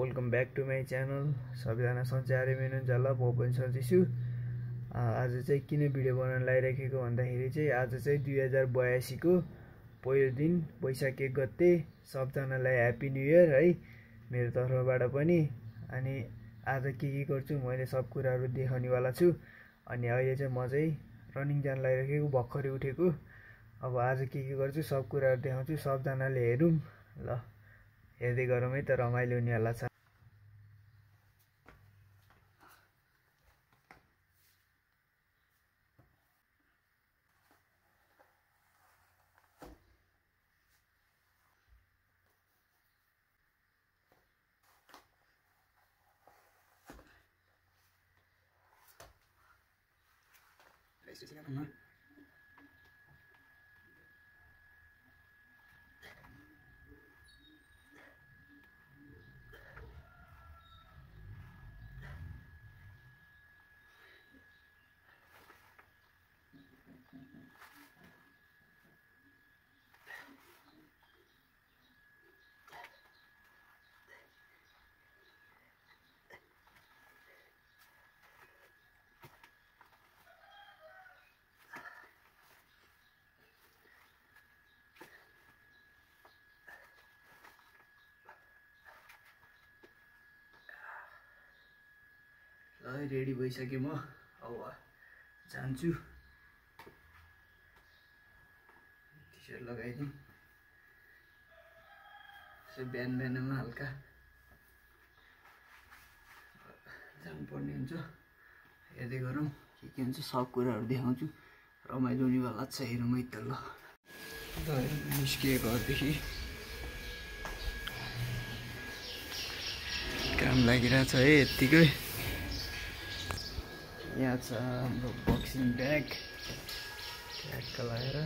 Welcome back to my channel. सबैजना सन्चै आरामै हुनुहुन्छ होला, म पनि सन्चै छु। आज चाहिँ किन भिडियो बनाउन लागिराखेको भन्दाखेरि चाहिँ आज चाहिँ 2082 को पहिलो दिन वैशाख 1 गते। सबजनालाई ह्याप्पी न्यू इयर है मेरो तर्फबाट पनि। अनि आज के गर्छु मैले सब कुराहरू देखाउनेवाला छु। अनि अहिले चाहिँ म चाहिँ रनिङ जान लागिराखेको, भर्खरै उठेको। अब आज के गर्छु सब कुराहरू देखाउँछु, सबजनाले हेरौँ ल। हेर्दै गरौँ है त, रमाइलो हुनेवाला छ। रेडी भइसकेँ म, अब जान्छु। टी सर्ट लगाइदिउँ, बिहान बिहानमा हल्का जानुपर्ने हुन्छ। हेर्दै गरौँ के हुन्छ, सब कुराहरू देखाउँछु। रमाइलो हुनेवाला छ, हेरौँ है त ल। निस्किए घरदेखि, काम लागिरहेछ है यत्तिकै। यहाँ छ हाम्रो बक्सिङ ब्याग, ट्याक्क लगाएर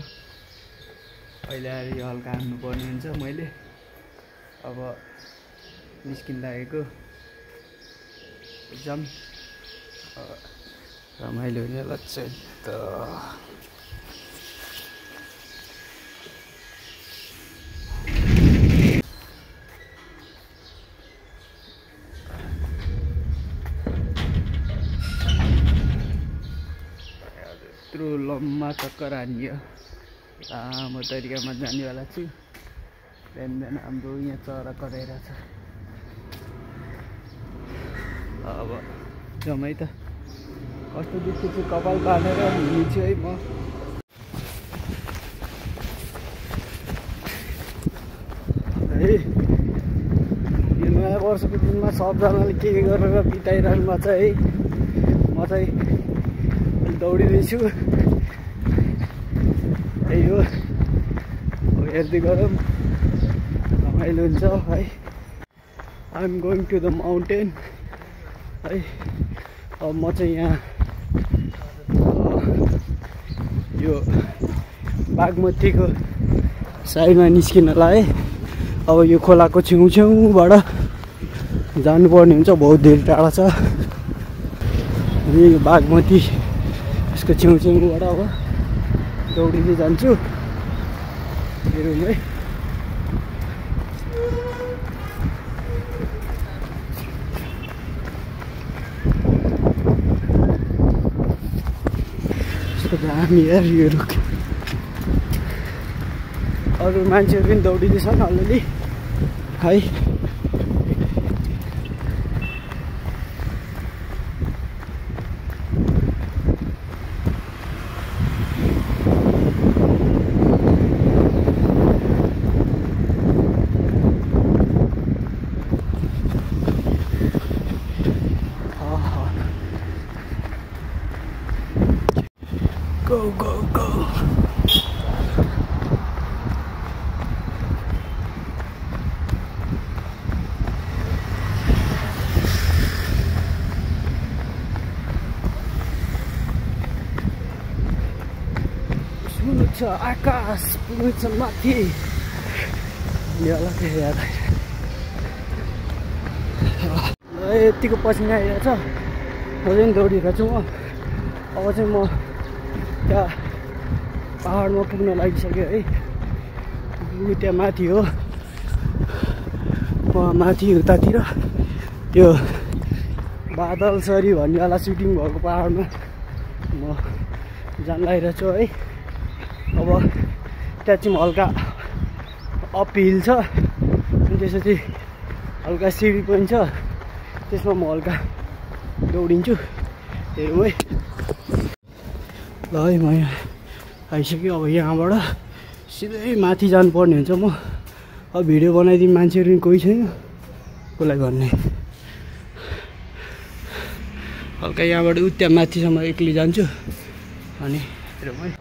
अहिले आएर यो हल्का हान्नुपर्ने हुन्छ मैले। अब निस्किन लागेको, एक्जाम रमाइलो हुनेवाला छ त। यत्रो लम्बा चक्कर हानियो, लामो तरिकामा जानेवाला छु। बिहान बिहान हाम्रो यहाँ चरा कराइरहेछ। अब जाउँ है त। कस्तो दुःख छु, कपाल बाँधेर हिँड्छु है म। है यो नयाँ वर्षको दिनमा सबजनाले के गरेर बिताइरहनु भएको छ है। म चाहिँ दौडिँदैछु, त्यही हो। हेर्दै गरौँ, रमाइलो हुन्छ है। I am going to the mountain है। अब म चाहिँ यहाँ यो बागमतीको साइडमा निस्किन लाएँ। अब यो खोलाको छेउछेउबाट जानुपर्ने हुन्छ, बहुत धेरै टाढा छ यो बागमती। यसको छेउछेउबाट अब दौडिँदै जान्छु। हेरौँ है। दामी यार यो रुख। अरू मान्छेहरू पनि दौडिँदैछन् अलिअलि है। Go, go, go. Puno छ आकाश, पुग्नु छ माथि। याला के याद यतिको पसिना आइरहेछ। अझै दौडिरहेको छु म। अब चाहिँ म त्यहाँ पहाडमा पुग्न लागिसक्यो है। त्यहाँ माथि हो, म माथि उतातिर यो बादल सरी भन्नेवाला सुटिङ भएको पहाडमा म जान लागिरहेको छु है। अब त्यहाँ चाहिँ हल्का अपहिल छ अनि त्यसपछि हल्का सिडी पनि छ, त्यसमा म हल्का दौडिन्छु। हेरौँ है। ल है म यहाँ आइसक्यो। अब यहाँबाट सिधै माथि जानुपर्ने हुन्छ। म अब भिडियो बनाइदिउँ, मान्छेहरू नि कोही छैन कसलाई भन्ने। हल्का यहाँबाट त्यहाँ माथिसम्म एक्लै जान्छु अनि हेरौँ है।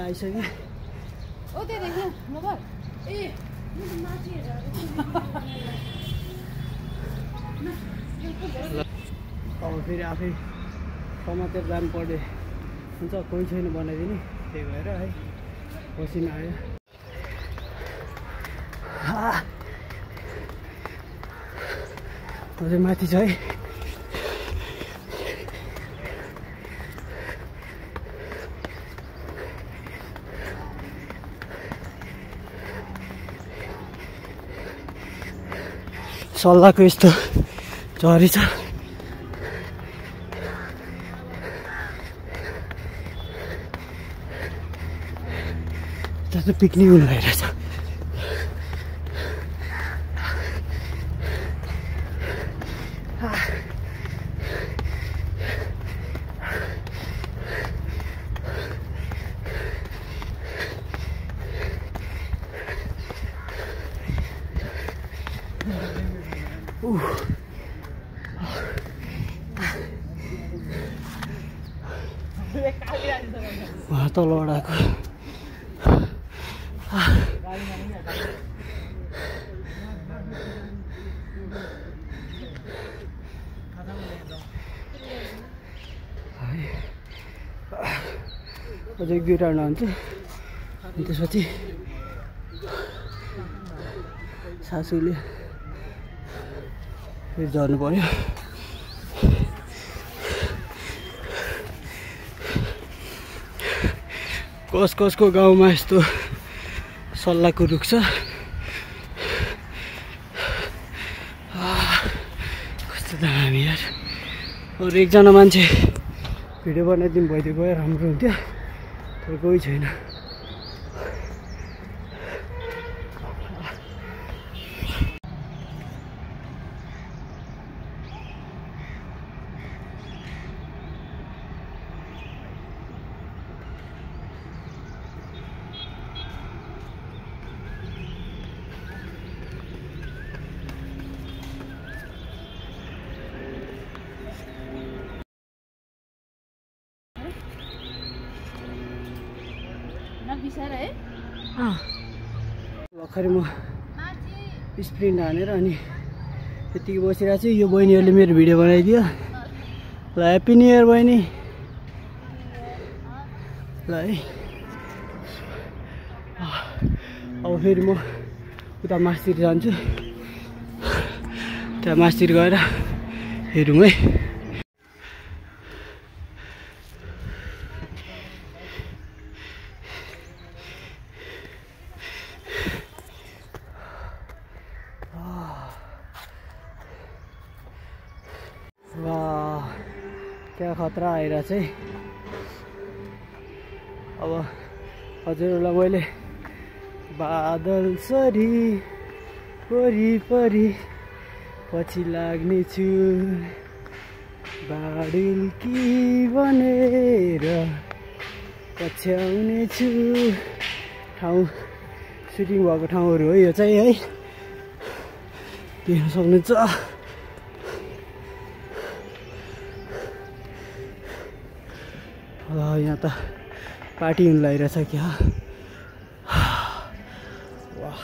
आइसक्यो। अब फेरि आफै समातेर जानुपर्ने हुन्छ, कोही छैन बनाइदिने, त्यही भएर है पसिना आयो। अझै माथि छ है। सल्लाहको यस्तो झरी छ। त्यस्तो पिकनिक हुनु भइरहेछ। तलबाट आएको अझै 1-2 राउन्ड हुन्छ अनि त्यसपछि सासूले फेरि झर्नु पर्यो। कसको गाउँमा यस्तो सल्लाहको रुख छ। कस्तो दामी यार। अरू एकजना मान्छे भिडियो बनाइदिनु भइदिएको भए राम्रो हुन्थ्यो, तर कोही छैन। भर्खरै म स्प्रिन्ट हानेर अनि त्यतिकै बसिरहेको छु। यो बहिनीहरूले मेरो भिडियो बनाइदियो। ल ह्याप्पी न्यु इयर बहिनी। ल है अब फेरि म उता मास्तिर जान्छु। त्यहाँ मास्तिर गएर हेरौँ है। वाह क्या खतरा आइरहेछ है। अब हजुरहरूलाई मैले बादल सरी वरिपरि पछि लाग्नेछु बाडुल्की बनेर पछ्याउनेछु। ठाउँ सुटिङ भएको ठाउँहरू हो यो चाहिँ है, देख्न सक्नुहुन्छ। यहाँ त पार्टी हुन लागिरहेछ क्या। वाह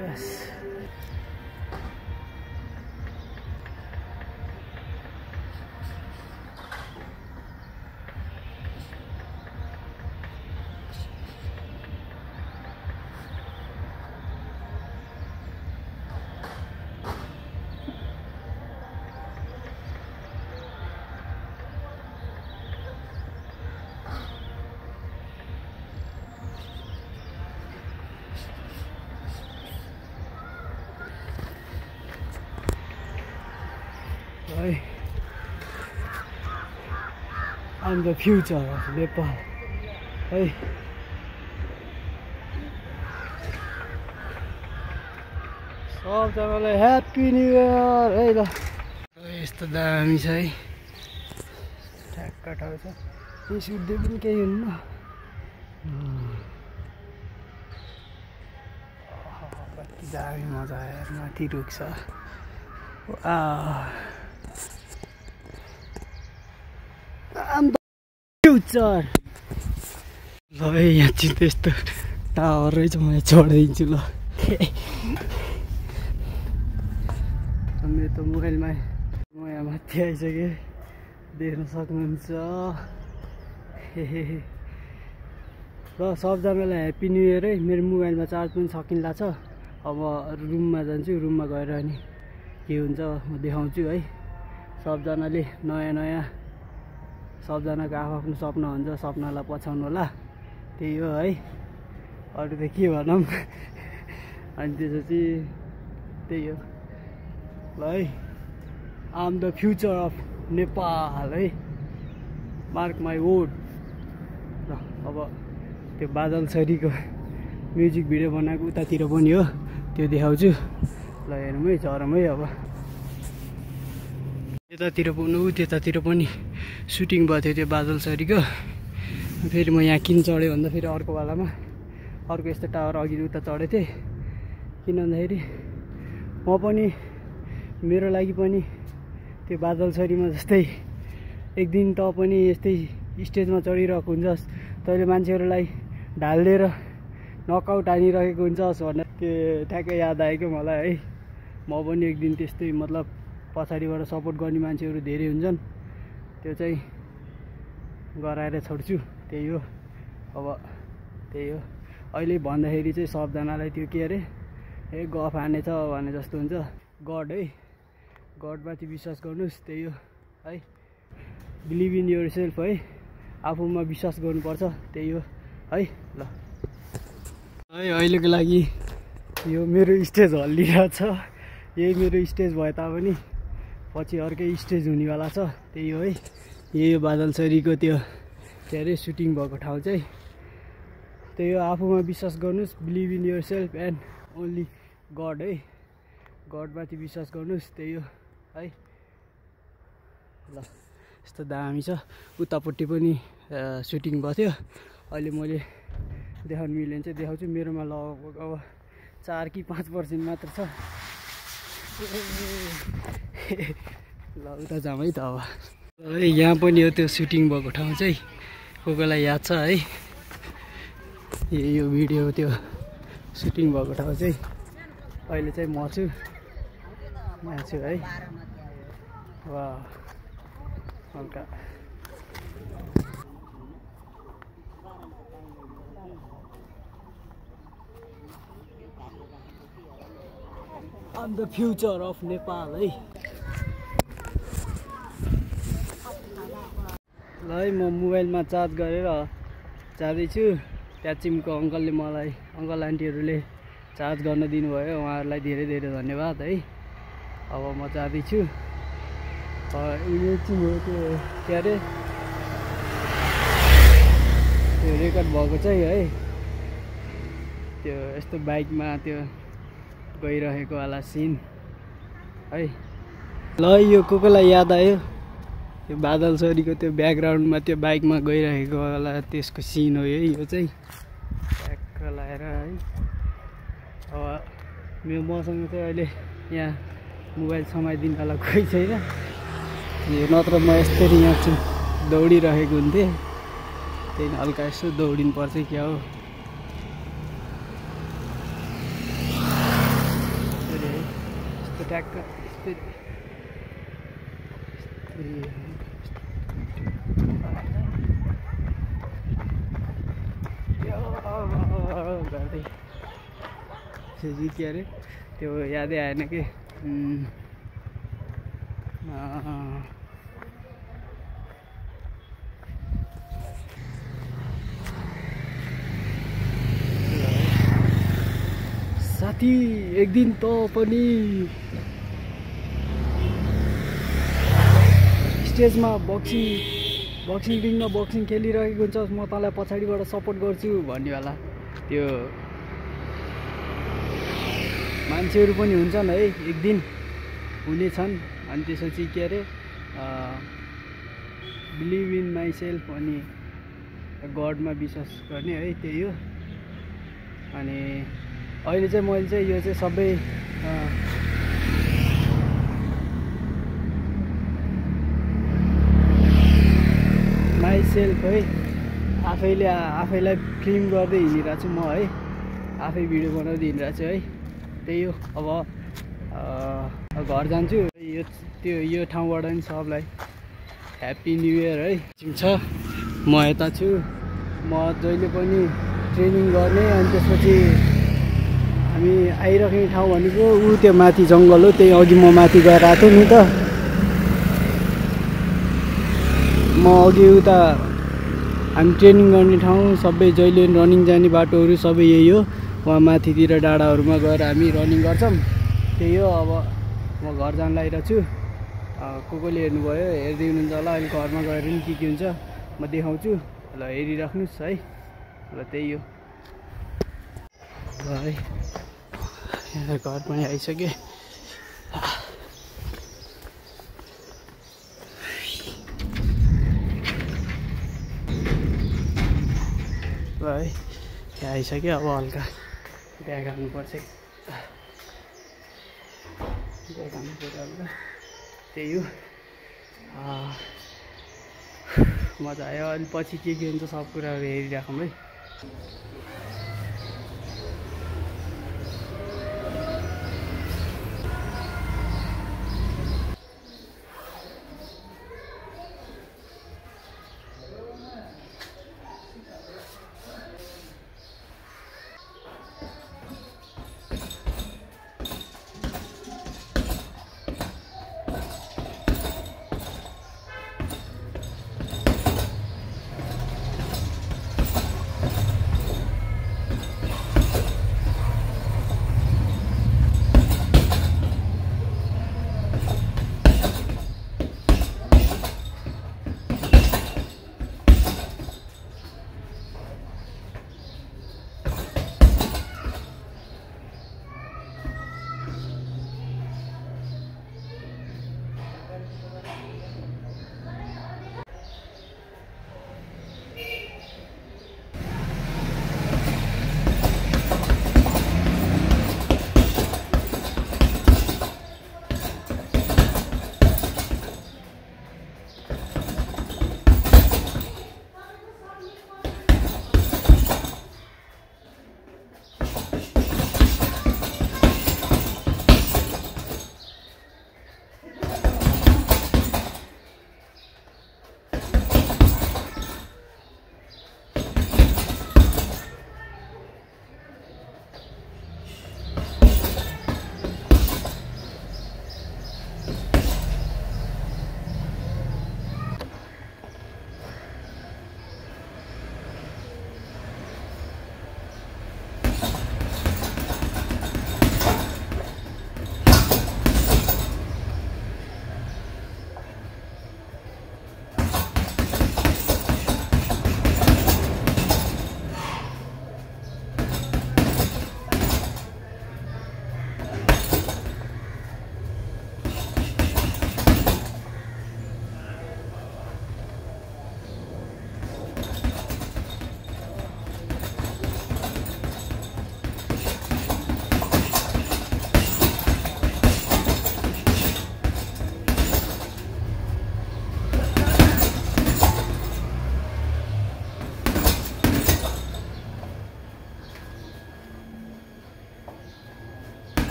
यस I'm the future of Nepal है। सबजनालाई ह्याप्पी न्यु इयर है। ल यस्तो दामी छ है, ठ्याक्क ठाउँ छ। यी सुत्दै पनि केही हुन्न। कति दामी मजा आयो, माथि रुख छ। फ्युचर ल यहाँ चाहिँ त्यस्तो टावर रहेछ, म यहाँ चढिदिन्छु ल। मेरो त मोबाइलमा म यहाँ माथि आइसकेँ, देख्न सक्नुहुन्छ। ल सबजनालाई ह्याप्पी न्यु इयर है। मेरो मोबाइलमा चार्ज पनि सकिँला छ। अब रुममा जान्छु, रुममा गएर अनि के हुन्छ म देखाउँछु है। सबजनाले नयाँ नयाँ, सबजनाको आफ्नो सपना हुन्छ, सपनालाई पछाउनु होला, त्यही हो है। अरू त के भनौँ। अनि त्यसपछि त्यही हो ल है। आम द फ्युचर अफ नेपाल है, मार्क माई वर्ड। ल अब त्यो बादल छरीको म्युजिक भिडियो बनाएको उतातिर पनि हो, त्यो देखाउँछु। ल हेरौँ है, चरम है। अब यतातिर पनि त्यतातिर पनि सुटिङ भएको थियो त्यो बादल छरीको। फेरि म यहाँ किन चढेँ भन्दा फेरि अर्को वालामा अर्को यस्तो टावर अघि उता चढेको थिएँ। किन भन्दाखेरि म पनि मेरो लागि पनि त्यो बादल छरीमा जस्तै एक दिन त पनि यस्तै स्टेजमा चढिरहेको हुन्छस्, तैँले मान्छेहरूलाई ढालिदिएर नकआउट हानिरहेको हुन्छस् भनेर त्यो ठ्याक्कै याद आयो क्या मलाई है। म पनि एक दिन त्यस्तै मतलब पछाडिबाट सपोर्ट गर्ने मान्छेहरू धेरै हुन्छन्, त्यो चाहिँ गराएर छोड्छु, त्यही हो। अब त्यही हो, अहिले भन्दाखेरि चाहिँ सबजनालाई त्यो के अरे गफ हानेछ भने जस्तो हुन्छ। गड है, गडमाथि विश्वास गर्नुहोस्, त्यही हो है। बिलिभ इन योर सेल्फ है, आफूमा विश्वास गर्नुपर्छ, त्यही हो है। ल है अहिलेको लागि यो मेरो स्टेज हल्लिरहेछ। यही मेरो स्टेज भए तापनि पछि अर्कै स्टेज हुनेवाला छ, त्यही हो है। यही हो बादल छरीको त्यो के अरे सुटिङ भएको ठाउँ चाहिँ, त्यही हो। आफूमा विश्वास गर्नुहोस्, believe in yourself and only God है। गडमाथि विश्वास गर्नुहोस्, त्यही हो है। ल यस्तो दामी छ। उतापट्टि पनि सुटिङ भएको थियो। अहिले मैले देखाउनु मिल्यो भने चाहिँ देखाउँछु। मेरोमा लगभग अब 4 कि 5% मात्र छ। ल उता जाऊँ है त अब। यहाँ पनि हो त्यो सुटिङ भएको ठाउँ चाहिँ, को कोलाई याद छ है। यो भिडियो त्यो सुटिङ भएको ठाउँ चाहिँ अहिले चाहिँ म छु, यहाँ छु है। वाह हल्का I'm the future of Nepal है। ल है म मोबाइलमा चार्ज गरेर जाँदैछु। ट्याचिमको अङ्कलले मलाई, अङ्कल आन्टीहरूले चार्ज गर्न दिनुभयो, उहाँहरूलाई धेरै धेरै धन्यवाद है। अब म जाँदैछु। उयो चाहिँ हो त्यो के अरे त्यो रेकर्ड भएको चाहिँ है, त्यो यस्तो बाइकमा त्यो गइरहेको वाला सिन है। ल यो कोलाई याद आयो त्यो बादल सरीको त्यो ब्याकग्राउन्डमा त्यो बाइकमा गइरहेको वाला त्यसको सिन हो यो चाहिँ ट्याक्क लाएर है। अब मेरो मसँग चाहिँ अहिले यहाँ मोबाइल समाइदिनु वाला कोही छैन, यो नत्र म यस्तरी यहाँ चाहिँ दौडिरहेको हुन्थेँ। त्यही हल्का यसो दौडिनु पर्छ क्या हो। यस्तो ट्याक्क गर्दै के अरे त्यो यादै आएन कि साथी एक दिन त पनि स्टेजमा बक्सिङ रिङमा बक्सिङ खेलिरहेको हुन्छ, म तँलाई पछाडिबाट सपोर्ट गर्छु भन्ने वाला त्यो मान्छेहरू पनि हुन्छन् है, एक दिन हुनेछन्। अनि त्यसपछि के अरे बिलिभ इन माइ सेल्फ अनि गडमा विश्वास गर्ने है, त्यही हो। अनि अहिले चाहिँ मैले चाहिँ यो चाहिँ सबै माइ सेल्फ है, आफैलाई फिल्म गर्दै हिँडिरहेको छु म है, आफै भिडियो बनाउँदै हिँडिरहेको छु है, त्यही हो। अब घर जान्छु यो ठाउँबाट नि सबलाई ह्याप्पी न्यु इयर है छ। म यता छु, म जहिले पनि ट्रेनिङ गर्ने। अनि त्यसपछि हामी आइराख्ने ठाउँ भनेको त्यो माथि जङ्गल हो, त्यही अघि म माथि गएर आएको थिएँ नि त। म अघि उता हामी ट्रेनिङ गर्ने ठाउँ सबै जहिले रनिङ जाने बाटोहरू सबै यही हो। वहाँ माथितिर डाँडाहरूमा गएर हामी रनिङ गर्छौँ, त्यही हो। अब म घर जान लागिरहेको छु। कोले हेर्नुभयो, हेर्दै हुनुहुन्छ होला। अहिले घरमा गएर पनि के हुन्छ म देखाउँछु, ल हेरिराख्नुहोस् है। ल त्यही हो ल है, यहाँ घर पनि आइसक्यो। ल है यहाँ आइसक्यो। अब हल्का ब्याग हाल्नुपर्छ, ब्याग हाल्नुपर्छ हल्का, त्यही हो। मजा आयो। अनि पछि के हुन्छ सब कुराहरू हेरिराखौँ है।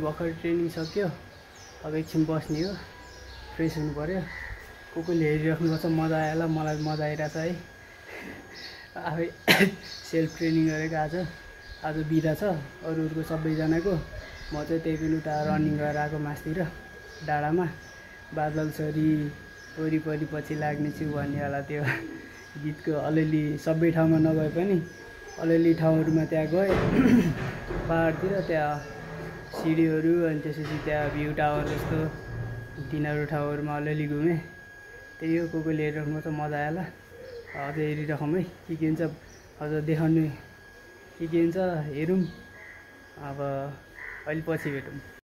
भर्खर ट्रेनिङ सक्यो, अब एकछिन बस्ने हो, फ्रेस हुनु पऱ्यो। कसले हेरिराख्नुपर्छ, मजा आयो होला, मलाई मजा आइरहेछ है। आफै सेल्फ ट्रेनिङ गरेको आज बिदा छ अरूको सबैजनाको। म चाहिँ त्यही पनि उता रनिङ गरेर आएको मासतिर डाँडामा। बादल सरी वरिपरि पछि लाग्नेछु भन्ने होला त्यो गीतको अलिअलि सबै ठाउँमा नगए पनि अलिअलि ठाउँहरूमा त्यहाँ गएँ पाहाडतिर। त्यहाँ सिडीहरू अनि त्यसपछि त्यहाँ भ्यू टावर जस्तो तिनीहरू ठाउँहरूमा अलिअलि घुमेँ। त्यही हो, कसले हेरिराख्नुपर्छ, मजा आयो होला। अझ हेरिराखौँ है, के हुन्छ अझ देखाउने के हुन्छ हेरौँ। अब अहिले पछि भेटौँ।